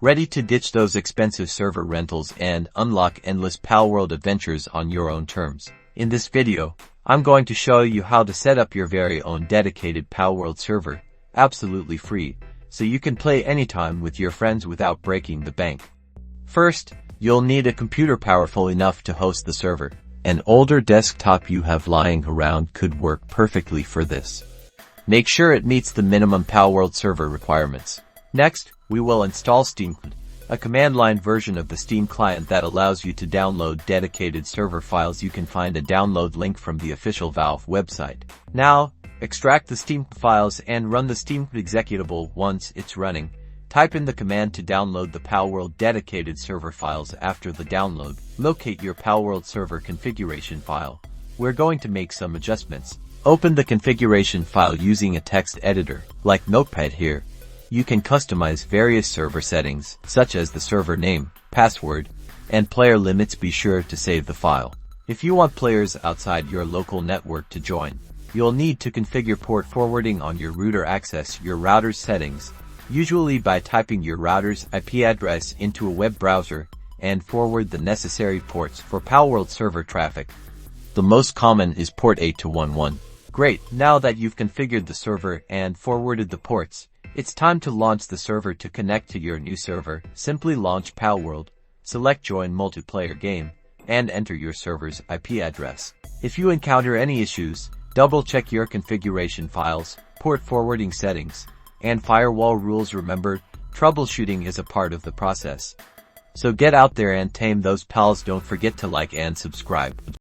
Ready to ditch those expensive server rentals and unlock endless Palworld adventures on your own terms? In this video, I'm going to show you how to set up your very own dedicated Palworld server, absolutely free, so you can play anytime with your friends without breaking the bank. First, you'll need a computer powerful enough to host the server. An older desktop you have lying around could work perfectly for this. Make sure it meets the minimum Palworld server requirements. Next, we will install SteamCMD, a command-line version of the Steam client that allows you to download dedicated server files. You can find a download link from the official Valve website. Now, extract the SteamCMD files and run the SteamCMD executable. Once it's running, type in the command to download the Palworld dedicated server files. After the download, locate your Palworld server configuration file. We're going to make some adjustments. Open the configuration file using a text editor, like Notepad here. You can customize various server settings, such as the server name, password, and player limits. Be sure to save the file. If you want players outside your local network to join, you'll need to configure port forwarding on your router. Access your router's settings, usually by typing your router's IP address into a web browser, and forward the necessary ports for Palworld server traffic. The most common is port 8211. Great, now that you've configured the server and forwarded the ports, it's time to launch the server. To connect to your new server, simply launch Palworld, select Join Multiplayer Game, and enter your server's IP address. If you encounter any issues, double-check your configuration files, port forwarding settings, and firewall rules. Remember, troubleshooting is a part of the process. So get out there and tame those pals. Don't forget to like and subscribe.